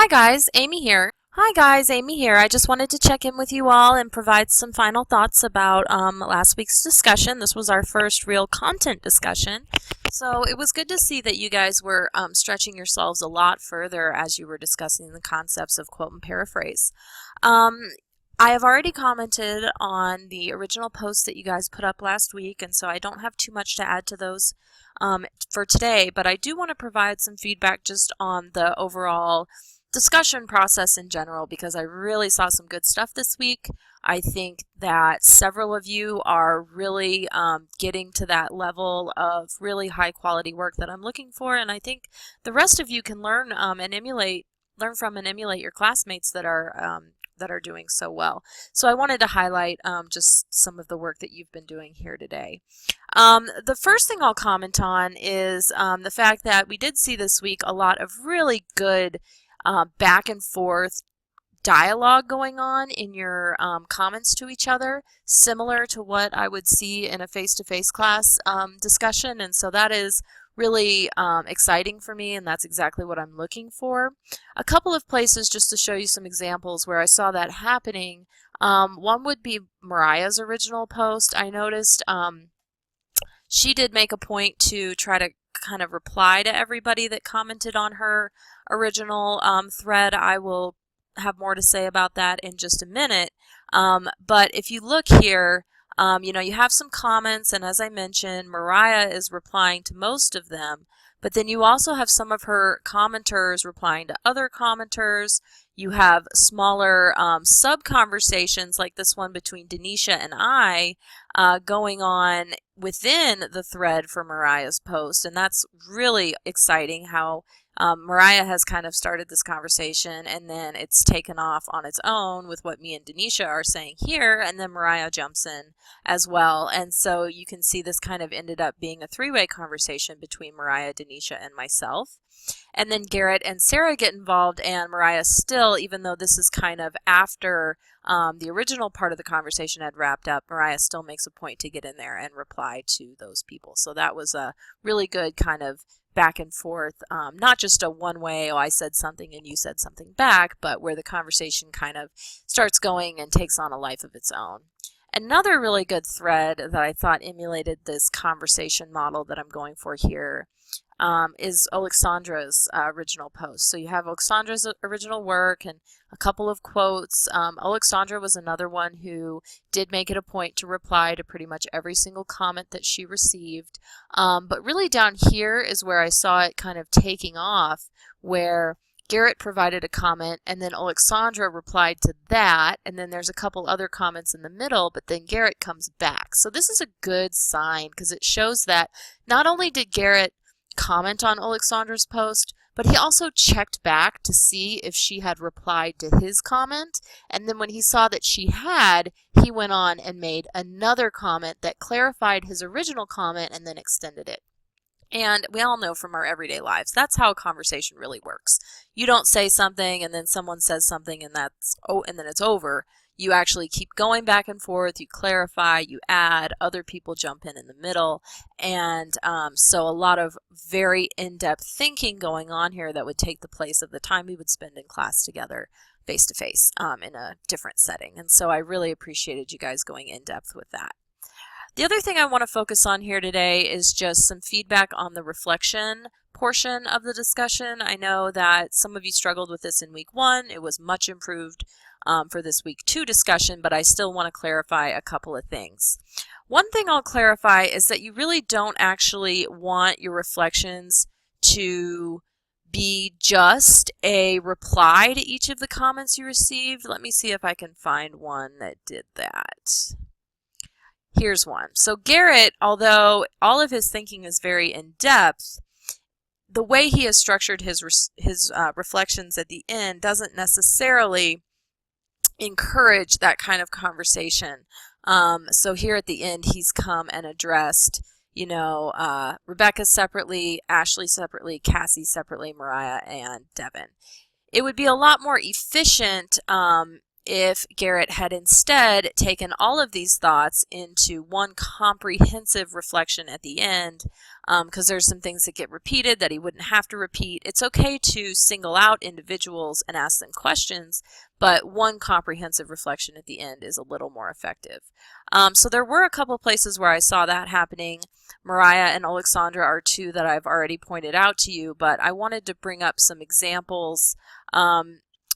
Hi guys, Amy here. I just wanted to check in with you all and provide some final thoughts about last week's discussion. This was our first real content discussion. So it was good to see that you guys were stretching yourselves a lot further as you were discussing the concepts of quote and paraphrase. I have already commented on the original posts that you guys put up last week, and so I don't have too much to add to those for today, but I do want to provide some feedback just on the overall discussion process in general, because I really saw some good stuff this week. I think that several of you are really getting to that level of really high quality work that I'm looking for, and I think the rest of you can learn from and emulate your classmates that are doing so well. So I wanted to highlight just some of the work that you've been doing here today. The first thing I'll comment on is the fact that we did see this week a lot of really good back and forth dialogue going on in your comments to each other, similar to what I would see in a face-to-face class discussion, and so that is really exciting for me, and that's exactly what I'm looking for. A couple of places just to show you some examples where I saw that happening. One would be Mariah's original post. I noticed she did make a point to try to kind of reply to everybody that commented on her original thread. I will have more to say about that in just a minute. But if you look here, you have some comments, and as I mentioned, Mariah is replying to most of them, but then you also have some of her commenters replying to other commenters. You have smaller sub-conversations like this one between Denisha and I going on within the thread for Mariah's post, and that's really exciting how Mariah has kind of started this conversation, and then it's taken off on its own with what me and Denisha are saying here, and then Mariah jumps in as well. And so you can see this kind of ended up being a three-way conversation between Mariah, Denisha, and myself. And then Garrett and Sarah get involved, and Mariah still, even though this is kind of after the original part of the conversation had wrapped up, Mariah still makes a point to get in there and reply to those people. So that was a really good kind of back and forth, not just a one-way, oh, I said something and you said something back, but where the conversation kind of starts going and takes on a life of its own. Another really good thread that I thought emulated this conversation model that I'm going for here is Alexandra's original post. So you have Alexandra's original work and a couple of quotes. Alexandra was another one who did make it a point to reply to pretty much every single comment that she received. But really down here is where I saw it kind of taking off, where Garrett provided a comment and then Alexandra replied to that, and then there's a couple other comments in the middle, but then Garrett comes back. So this is a good sign because it shows that not only did Garrett comment on Alexandra's post, but he also checked back to see if she had replied to his comment, and then when he saw that she had, he went on and made another comment that clarified his original comment and then extended it. And we all know from our everyday lives, that's how a conversation really works. You don't say something and then someone says something and then it's over. You actually keep going back and forth, you clarify, you add, other people jump in the middle, and so a lot of very in-depth thinking going on here that would take the place of the time we would spend in class together face-to-face in a different setting. And so I really appreciated you guys going in-depth with that. The other thing I want to focus on here today is just some feedback on the reflection portion of the discussion. I know that some of you struggled with this in week 1. It was much improved for this week 2 discussion, but I still want to clarify a couple of things. One thing I'll clarify is that you really don't actually want your reflections to be just a reply to each of the comments you received. Let me see if I can find one that did that. Here's one. So Garrett, although all of his thinking is very in-depth, the way he has structured his reflections at the end doesn't necessarily encourage that kind of conversation. So here at the end, he's come and addressed, Rebecca separately, Ashley separately, Cassie separately, Mariah, and Devin. It would be a lot more efficient if Garrett had instead taken all of these thoughts into one comprehensive reflection at the end, because there's some things that get repeated that he wouldn't have to repeat. It's okay to single out individuals and ask them questions, but one comprehensive reflection at the end is a little more effective. So there were a couple places where I saw that happening. Mariah and Alexandra are two that I've already pointed out to you, but I wanted to bring up some examples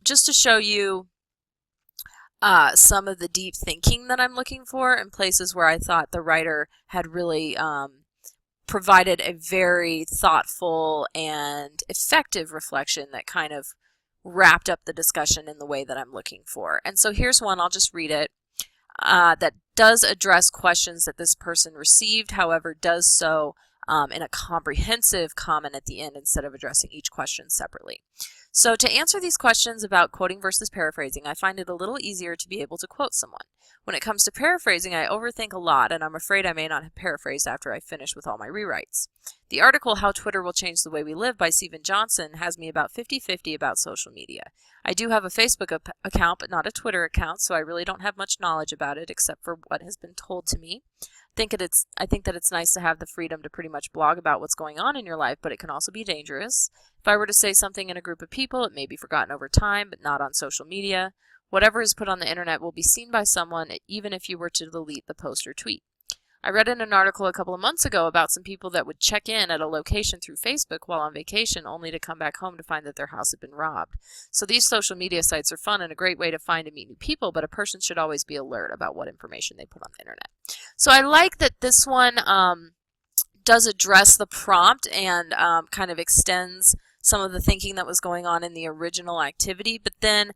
just to show you some of the deep thinking that I'm looking for in places where I thought the writer had really provided a very thoughtful and effective reflection that kind of wrapped up the discussion in the way that I'm looking for. And so here's one, I'll just read it, that does address questions that this person received, however, does so in a comprehensive comment at the end instead of addressing each question separately. So to answer these questions about quoting versus paraphrasing, I find it a little easier to be able to quote someone. When it comes to paraphrasing, I overthink a lot, and I'm afraid I may not have paraphrased after I finish with all my rewrites. The article, How Twitter Will Change the Way We Live by Stephen Johnson, has me about 50-50 about social media. I do have a Facebook account, but not a Twitter account, so I really don't have much knowledge about it except for what has been told to me. I think that it's nice to have the freedom to pretty much blog about what's going on in your life, but it can also be dangerous. If I were to say something in a group of people, it may be forgotten over time, but not on social media. Whatever is put on the internet will be seen by someone, even if you were to delete the post or tweet. I read in an article a couple of months ago about some people that would check in at a location through Facebook while on vacation only to come back home to find that their house had been robbed. So these social media sites are fun and a great way to find and meet new people, but a person should always be alert about what information they put on the internet. So I like that this one does address the prompt and kind of extends some of the thinking that was going on in the original activity, but then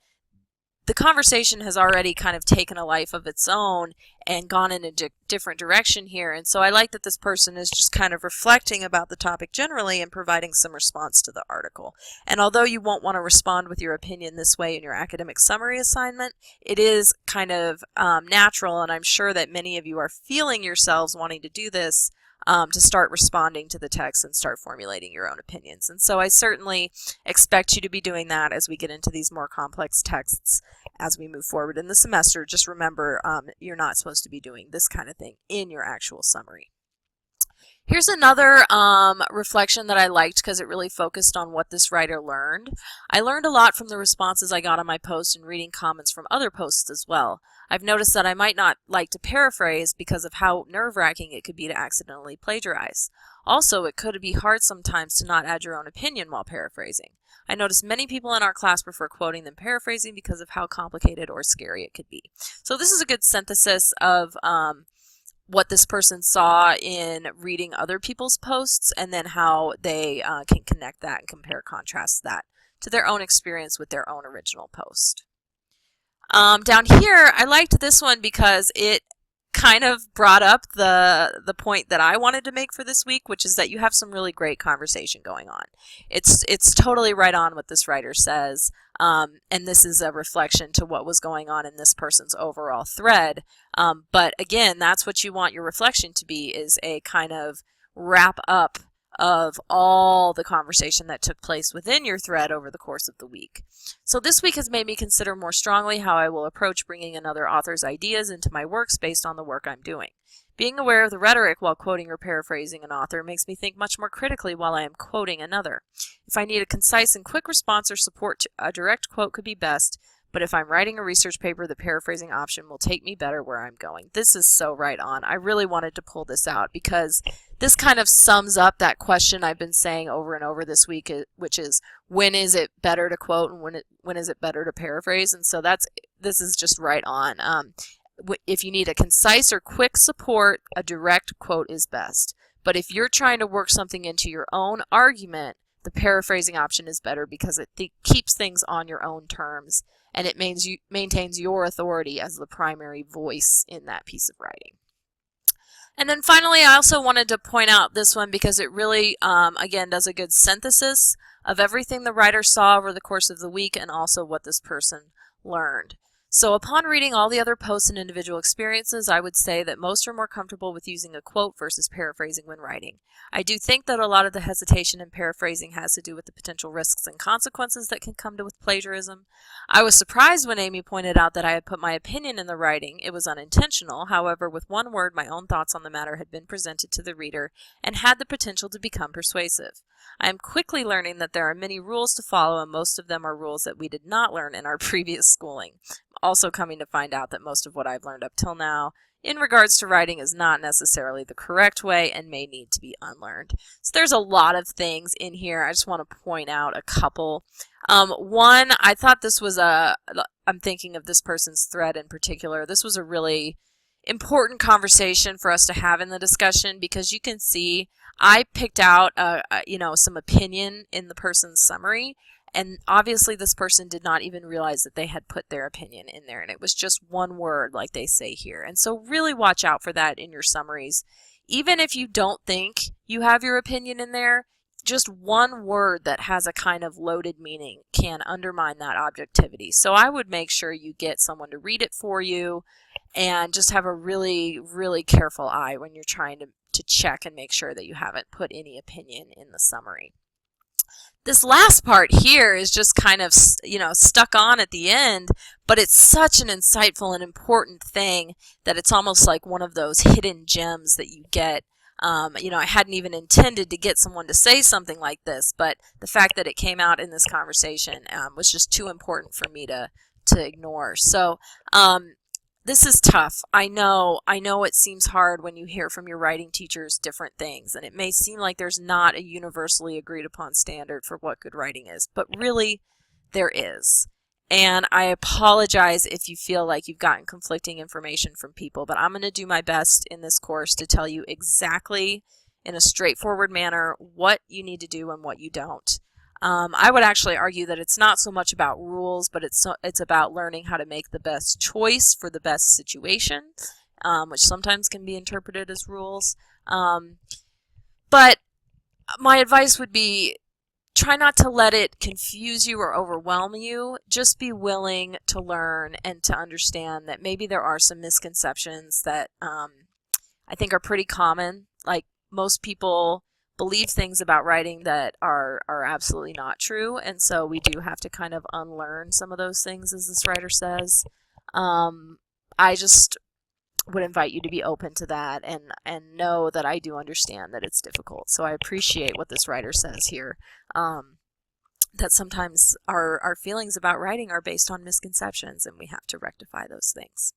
the conversation has already kind of taken a life of its own and gone in a different direction here. And so I like that this person is just kind of reflecting about the topic generally and providing some response to the article. And although you won't want to respond with your opinion this way in your academic summary assignment, it is kind of natural, and I'm sure that many of you are feeling yourselves wanting to do this, to start responding to the text and start formulating your own opinions. And so I certainly expect you to be doing that as we get into these more complex texts as we move forward in the semester. Just remember, you're not supposed to be doing this kind of thing in your actual summary. Here's another reflection that I liked because it really focused on what this writer learned. I learned a lot from the responses I got on my post and reading comments from other posts as well. I've noticed that I might not like to paraphrase because of how nerve-wracking it could be to accidentally plagiarize. Also, it could be hard sometimes to not add your own opinion while paraphrasing. I noticed many people in our class prefer quoting than paraphrasing because of how complicated or scary it could be. So this is a good synthesis of what this person saw in reading other people's posts, and then how they can connect that and compare contrast that to their own experience with their own original post. Down here, I liked this one because it kind of brought up the point that I wanted to make for this week, which is that you have some really great conversation going on. It's totally right on what this writer says, and this is a reflection to what was going on in this person's overall thread. But again, that's what you want your reflection to be, is a kind of wrap up of all the conversation that took place within your thread over the course of the week. So this week has made me consider more strongly how I will approach bringing another author's ideas into my works based on the work I'm doing. Being aware of the rhetoric while quoting or paraphrasing an author makes me think much more critically while I am quoting another. If I need a concise and quick response or support, a direct quote could be best, but if I'm writing a research paper, the paraphrasing option will take me better where I'm going. This is so right on. I really wanted to pull this out because this kind of sums up that question I've been saying over and over this week, which is, when is it better to quote and when is it better to paraphrase? And so this is just right on. If you need a concise or quick support, a direct quote is best. But if you're trying to work something into your own argument, the paraphrasing option is better because it keeps things on your own terms, and it maintains your authority as the primary voice in that piece of writing. And then finally, I also wanted to point out this one because it really, again, does a good synthesis of everything the writer saw over the course of the week and also what this person learned. So upon reading all the other posts and individual experiences, I would say that most are more comfortable with using a quote versus paraphrasing when writing. I do think that a lot of the hesitation in paraphrasing has to do with the potential risks and consequences that can come with plagiarism. I was surprised when Amy pointed out that I had put my opinion in the writing. It was unintentional. However, with one word, my own thoughts on the matter had been presented to the reader and had the potential to become persuasive. I am quickly learning that there are many rules to follow, and most of them are rules that we did not learn in our previous schooling. Also coming to find out that most of what I've learned up till now in regards to writing is not necessarily the correct way and may need to be unlearned. So there's a lot of things in here. I just want to point out a couple. One, I thought this was I'm thinking of this person's thread in particular. This was a really important conversation for us to have in the discussion, because you can see I picked out some opinion in the person's summary, and obviously this person did not even realize that they had put their opinion in there, and it was just one word like they say here. And so really watch out for that in your summaries. Even if you don't think you have your opinion in there, just one word that has a kind of loaded meaning can undermine that objectivity. So I would make sure you get someone to read it for you, and just have a really, really careful eye when you're trying to check and make sure that you haven't put any opinion in the summary. This last part here is just kind of, stuck on at the end, but it's such an insightful and important thing that it's almost like one of those hidden gems that you get. I hadn't even intended to get someone to say something like this, but the fact that it came out in this conversation was just too important for me to ignore. So this is tough. I know it seems hard when you hear from your writing teachers different things, and it may seem like there's not a universally agreed upon standard for what good writing is, but really there is. And I apologize if you feel like you've gotten conflicting information from people, but I'm going to do my best in this course to tell you exactly in a straightforward manner what you need to do and what you don't. I would actually argue that it's not so much about rules, but it's about learning how to make the best choice for the best situation, which sometimes can be interpreted as rules. But my advice would be, try not to let it confuse you or overwhelm you. Just be willing to learn and to understand that maybe there are some misconceptions that I think are pretty common. Like, most people believe things about writing that are absolutely not true, and so we do have to kind of unlearn some of those things, as this writer says. I just would invite you to be open to that and know that I do understand that it's difficult. So I appreciate what this writer says here, that sometimes our feelings about writing are based on misconceptions, and we have to rectify those things.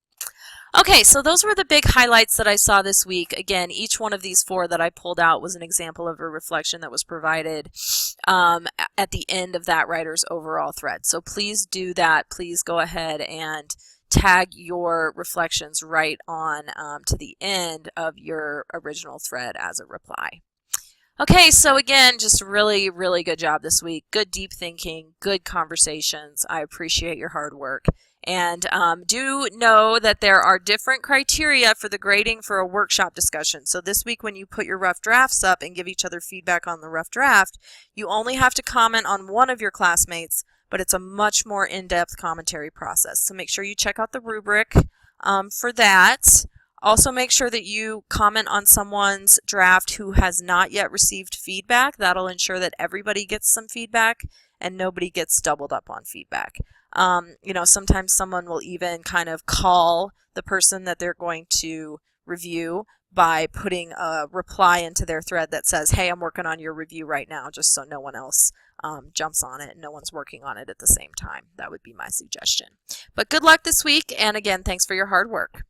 Okay, so those were the big highlights that I saw this week. Again, each one of these 4 that I pulled out was an example of a reflection that was provided at the end of that writer's overall thread. So please do that. Please go ahead and tag your reflections right on to the end of your original thread as a reply. Okay, so again, just really, really good job this week. Good deep thinking, good conversations. I appreciate your hard work. And do know that there are different criteria for the grading for a workshop discussion. So this week, when you put your rough drafts up and give each other feedback on the rough draft, you only have to comment on one of your classmates, but it's a much more in-depth commentary process. So make sure you check out the rubric for that. Also, make sure that you comment on someone's draft who has not yet received feedback. That'll ensure that everybody gets some feedback and nobody gets doubled up on feedback. Sometimes someone will even kind of call the person that they're going to review by putting a reply into their thread that says, hey, I'm working on your review right now, just so no one else jumps on it and no one's working on it at the same time. That would be my suggestion. But good luck this week, and again, thanks for your hard work.